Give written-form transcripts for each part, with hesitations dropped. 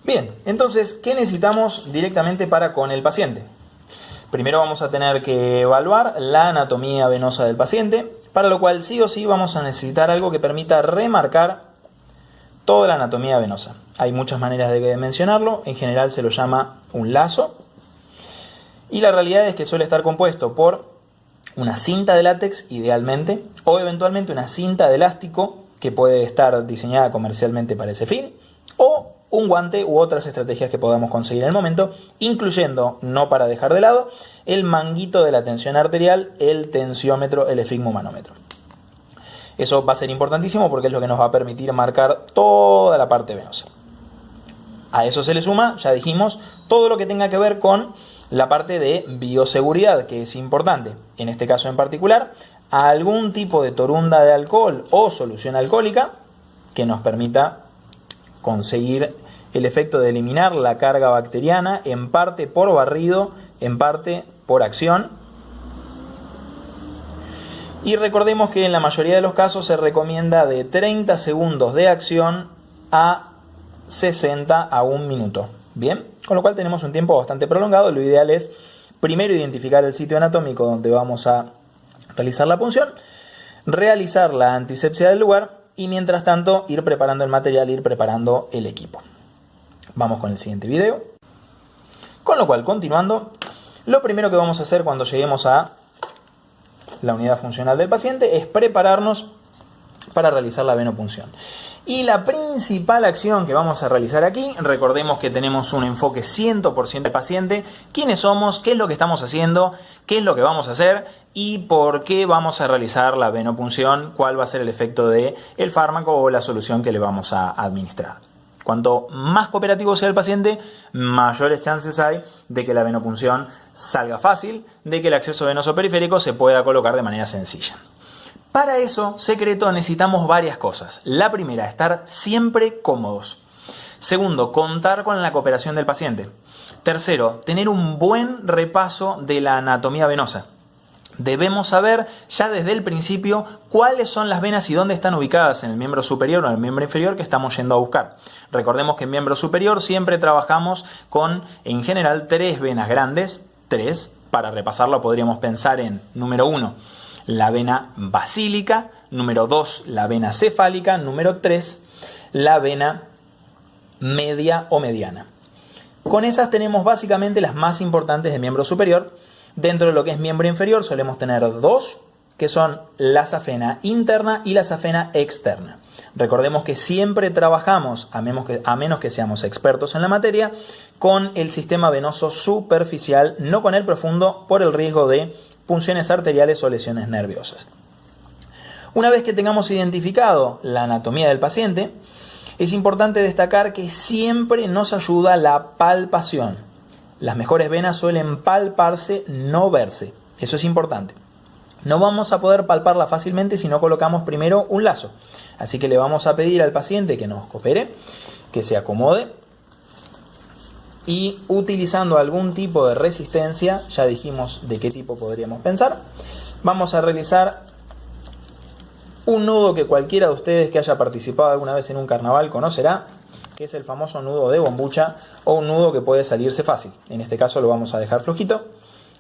Bien, entonces, ¿qué necesitamos directamente para con el paciente? Primero vamos a tener que evaluar la anatomía venosa del paciente, para lo cual sí o sí vamos a necesitar algo que permita remarcar toda la anatomía venosa. Hay muchas maneras de mencionarlo, en general se lo llama un lazo, y la realidad es que suele estar compuesto por una cinta de látex, idealmente, o eventualmente una cinta de elástico que puede estar diseñada comercialmente para ese fin, o un guante u otras estrategias que podamos conseguir en el momento, incluyendo, no para dejar de lado, el manguito de la tensión arterial, el tensiómetro, el esfigmomanómetro. Eso va a ser importantísimo porque es lo que nos va a permitir marcar toda la parte venosa. A eso se le suma, ya dijimos, todo lo que tenga que ver con la parte de bioseguridad, que es importante. En este caso en particular, algún tipo de torunda de alcohol o solución alcohólica que nos permita conseguir el efecto de eliminar la carga bacteriana, en parte por barrido, en parte por acción. Y recordemos que en la mayoría de los casos se recomienda de 30 segundos de acción a 60 a 1 minuto. Bien, con lo cual tenemos un tiempo bastante prolongado. Lo ideal es primero identificar el sitio anatómico donde vamos a realizar la punción, realizar la antisepsia del lugar y mientras tanto ir preparando el material, ir preparando el equipo. Vamos con el siguiente video. Con lo cual, continuando, lo primero que vamos a hacer cuando lleguemos a la unidad funcional del paciente es prepararnos para realizar la venopunción. Y la principal acción que vamos a realizar aquí, recordemos que tenemos un enfoque 100% de paciente, quiénes somos, qué es lo que estamos haciendo, qué es lo que vamos a hacer y por qué vamos a realizar la venopunción, cuál va a ser el efecto del fármaco o la solución que le vamos a administrar. Cuanto más cooperativo sea el paciente, mayores chances hay de que la venopunción salga fácil, de que el acceso venoso periférico se pueda colocar de manera sencilla. Para eso, secreto, necesitamos varias cosas. La primera, estar siempre cómodos. Segundo, contar con la cooperación del paciente. Tercero, tener un buen repaso de la anatomía venosa. Debemos saber ya desde el principio cuáles son las venas y dónde están ubicadas en el miembro superior o en el miembro inferior que estamos yendo a buscar. Recordemos que en miembro superior siempre trabajamos con, en general, 3 venas grandes. 3, para repasarlo podríamos pensar en, número 1, la vena basílica, número 2, la vena cefálica, número 3, la vena media o mediana. Con esas tenemos básicamente las más importantes de miembro superior. Dentro de lo que es miembro inferior solemos tener 2, que son la safena interna y la safena externa. Recordemos que siempre trabajamos, a menos que seamos expertos en la materia, con el sistema venoso superficial, no con el profundo, por el riesgo de punciones arteriales o lesiones nerviosas. Una vez que tengamos identificado la anatomía del paciente, es importante destacar que siempre nos ayuda la palpación. Las mejores venas suelen palparse, no verse. Eso es importante. No vamos a poder palparla fácilmente si no colocamos primero un lazo. Así que le vamos a pedir al paciente que nos coopere, que se acomode y utilizando algún tipo de resistencia, ya dijimos de qué tipo podríamos pensar, vamos a realizar un nudo que cualquiera de ustedes que haya participado alguna vez en un carnaval conocerá, que es el famoso nudo de bombucha o un nudo que puede salirse fácil. En este caso lo vamos a dejar flojito,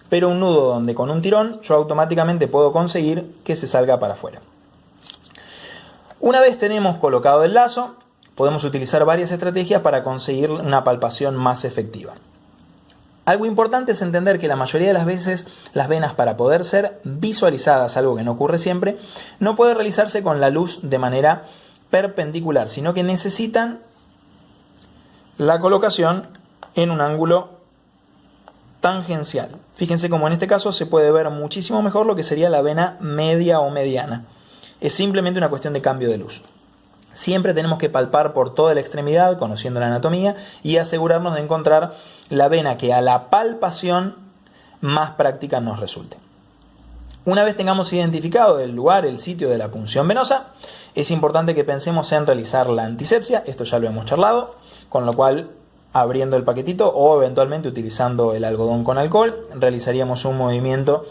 pero un nudo donde con un tirón yo automáticamente puedo conseguir que se salga para afuera. Una vez tenemos colocado el lazo, podemos utilizar varias estrategias para conseguir una palpación más efectiva. Algo importante es entender que la mayoría de las veces las venas, para poder ser visualizadas, algo que no ocurre siempre, no puede realizarse con la luz de manera perpendicular, sino que necesitan la colocación en un ángulo tangencial. Fíjense como en este caso se puede ver muchísimo mejor lo que sería la vena media o mediana. Es simplemente una cuestión de cambio de luz. Siempre tenemos que palpar por toda la extremidad, conociendo la anatomía, y asegurarnos de encontrar la vena que a la palpación más práctica nos resulte. Una vez tengamos identificado el lugar, el sitio de la punción venosa, es importante que pensemos en realizar la antisepsia. Esto ya lo hemos charlado, con lo cual, abriendo el paquetito o eventualmente utilizando el algodón con alcohol, realizaríamos un movimiento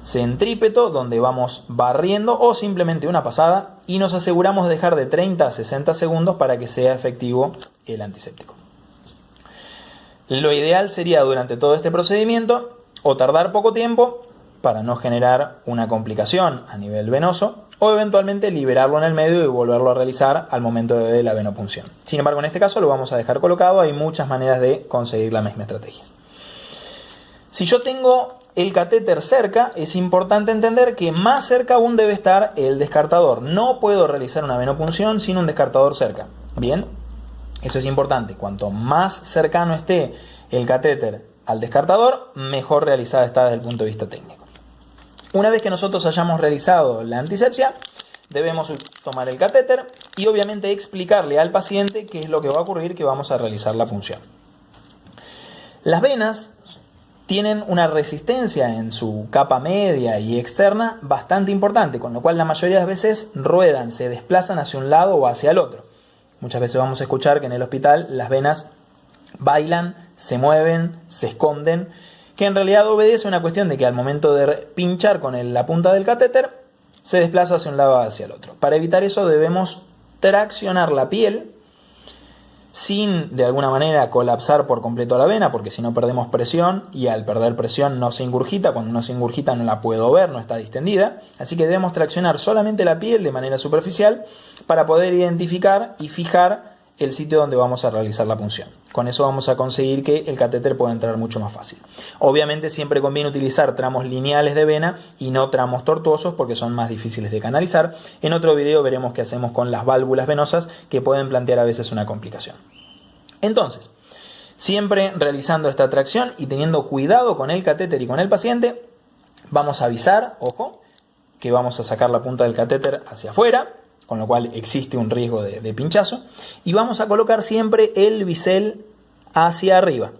centrípeto donde vamos barriendo o simplemente una pasada y nos aseguramos de dejar de 30 a 60 segundos para que sea efectivo el antiséptico. Lo ideal sería durante todo este procedimiento o tardar poco tiempo para no generar una complicación a nivel venoso, o eventualmente liberarlo en el medio y volverlo a realizar al momento de la venopunción. Sin embargo, en este caso lo vamos a dejar colocado. Hay muchas maneras de conseguir la misma estrategia. Si yo tengo el catéter cerca, es importante entender que más cerca aún debe estar el descartador. No puedo realizar una venopunción sin un descartador cerca. Bien, eso es importante. Cuanto más cercano esté el catéter al descartador, mejor realizada está desde el punto de vista técnico. Una vez que nosotros hayamos realizado la antisepsia, debemos tomar el catéter y obviamente explicarle al paciente qué es lo que va a ocurrir, que vamos a realizar la punción. Las venas tienen una resistencia en su capa media y externa bastante importante, con lo cual la mayoría de las veces ruedan, se desplazan hacia un lado o hacia el otro. Muchas veces vamos a escuchar que en el hospital las venas bailan, se mueven, se esconden, que en realidad obedece a una cuestión de que al momento de pinchar con la punta del catéter se desplaza hacia un lado o hacia el otro. Para evitar eso debemos traccionar la piel sin de alguna manera colapsar por completo la vena, porque si no perdemos presión y al perder presión no se ingurgita. Cuando no se ingurgita no la puedo ver, no está distendida. Así que debemos traccionar solamente la piel de manera superficial para poder identificar y fijar el sitio donde vamos a realizar la punción. Con eso vamos a conseguir que el catéter pueda entrar mucho más fácil. Obviamente siempre conviene utilizar tramos lineales de vena y no tramos tortuosos, porque son más difíciles de canalizar. En otro video veremos qué hacemos con las válvulas venosas, que pueden plantear a veces una complicación. Entonces, siempre realizando esta tracción y teniendo cuidado con el catéter y con el paciente, vamos a avisar, ojo, que vamos a sacar la punta del catéter hacia afuera, con lo cual existe un riesgo de pinchazo, y vamos a colocar siempre el bisel hacia arriba.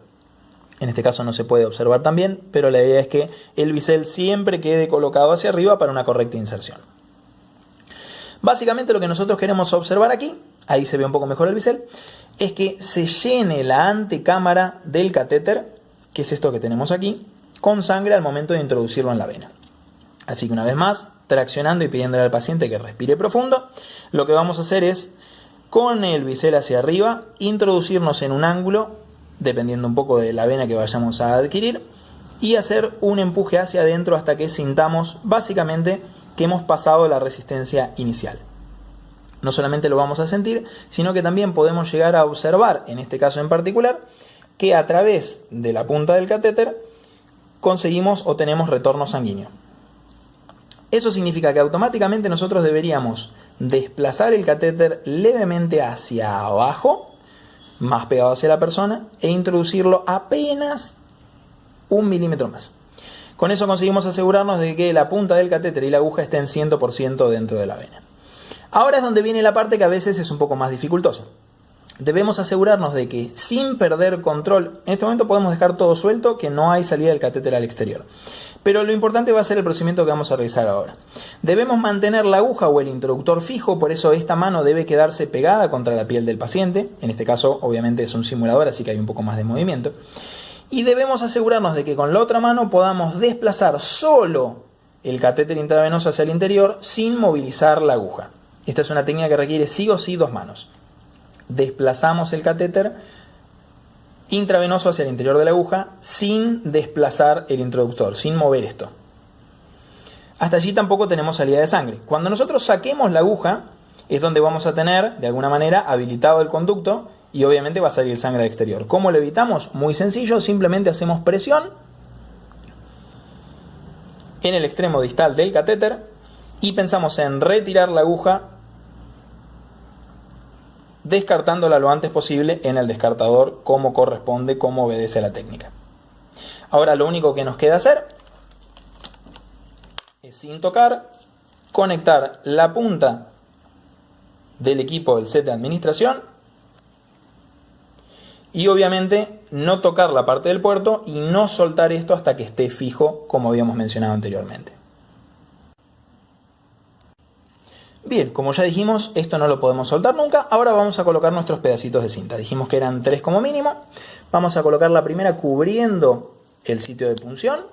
En este caso no se puede observar tan bien, pero la idea es que el bisel siempre quede colocado hacia arriba para una correcta inserción. Básicamente lo que nosotros queremos observar aquí, ahí se ve un poco mejor el bisel, es que se llene la antecámara del catéter, que es esto que tenemos aquí, con sangre al momento de introducirlo en la vena. Así que una vez más, traccionando y pidiéndole al paciente que respire profundo, lo que vamos a hacer es, con el bisel hacia arriba, introducirnos en un ángulo, dependiendo un poco de la vena que vayamos a adquirir, y hacer un empuje hacia adentro hasta que sintamos básicamente que hemos pasado la resistencia inicial. No solamente lo vamos a sentir, sino que también podemos llegar a observar, en este caso en particular, que a través de la punta del catéter conseguimos o tenemos retorno sanguíneo. Eso significa que automáticamente nosotros deberíamos desplazar el catéter levemente hacia abajo, más pegado hacia la persona, e introducirlo apenas 1 milímetro más. Con eso conseguimos asegurarnos de que la punta del catéter y la aguja estén 100% dentro de la vena. Ahora es donde viene la parte que a veces es un poco más dificultosa. Debemos asegurarnos de que sin perder control, en este momento podemos dejar todo suelto, que no hay salida del catéter al exterior. Pero lo importante va a ser el procedimiento que vamos a realizar ahora. Debemos mantener la aguja o el introductor fijo, por eso esta mano debe quedarse pegada contra la piel del paciente. En este caso obviamente es un simulador, así que hay un poco más de movimiento. Y debemos asegurarnos de que con la otra mano podamos desplazar solo el catéter intravenoso hacia el interior sin movilizar la aguja. Esta es una técnica que requiere sí o sí 2 manos. Desplazamos el catéter intravenoso hacia el interior de la aguja sin desplazar el introductor, sin mover esto. Hasta allí tampoco tenemos salida de sangre. Cuando nosotros saquemos la aguja es donde vamos a tener de alguna manera habilitado el conducto y obviamente va a salir sangre al exterior. ¿Cómo lo evitamos? Muy sencillo, simplemente hacemos presión en el extremo distal del catéter y pensamos en retirar la aguja, descartándola lo antes posible en el descartador como corresponde, como obedece la técnica. Ahora lo único que nos queda hacer es, sin tocar, conectar la punta del equipo del set de administración y obviamente no tocar la parte del puerto y no soltar esto hasta que esté fijo, como habíamos mencionado anteriormente. Bien, como ya dijimos, esto no lo podemos soltar nunca. Ahora vamos a colocar nuestros pedacitos de cinta. Dijimos que eran 3 como mínimo. Vamos a colocar la primera cubriendo el sitio de punción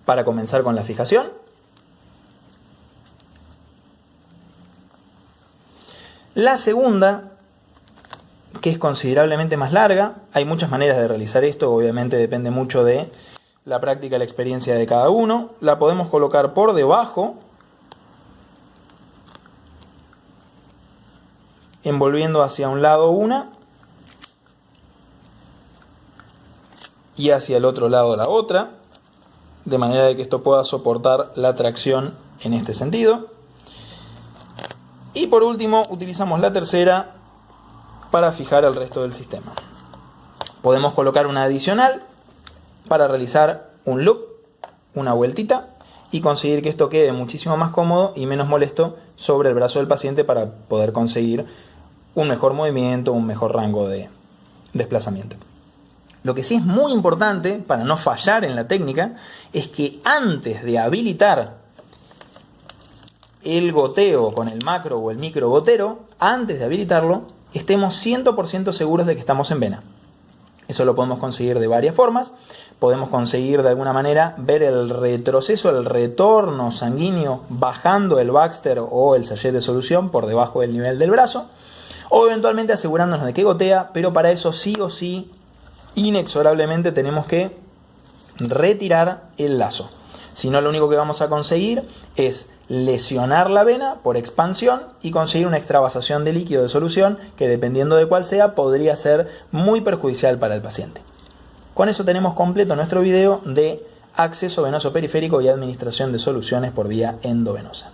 para comenzar con la fijación. La segunda que es considerablemente más larga. Hay muchas maneras de realizar esto, obviamente depende mucho de la práctica y la experiencia de cada uno. La podemos colocar por debajo, envolviendo hacia un lado una y hacia el otro lado la otra, de manera de que esto pueda soportar la tracción en este sentido. Y por último utilizamos la tercera para fijar el resto del sistema. Podemos colocar una adicional para realizar un loop, una vueltita, y conseguir que esto quede muchísimo más cómodo y menos molesto sobre el brazo del paciente para poder conseguir un mejor movimiento, un mejor rango de desplazamiento. Lo que sí es muy importante para no fallar en la técnica es que antes de habilitar el goteo con el macro o el micro gotero, antes de habilitarlo, estemos 100% seguros de que estamos en vena. Eso lo podemos conseguir de varias formas. Podemos conseguir de alguna manera ver el retroceso, el retorno sanguíneo bajando el Baxter o el sachet de solución por debajo del nivel del brazo, o eventualmente asegurándonos de que gotea, pero para eso sí o sí, inexorablemente tenemos que retirar el lazo. Si no, lo único que vamos a conseguir es lesionar la vena por expansión y conseguir una extravasación de líquido de solución que, dependiendo de cuál sea, podría ser muy perjudicial para el paciente. Con eso tenemos completo nuestro video de acceso venoso periférico y administración de soluciones por vía endovenosa.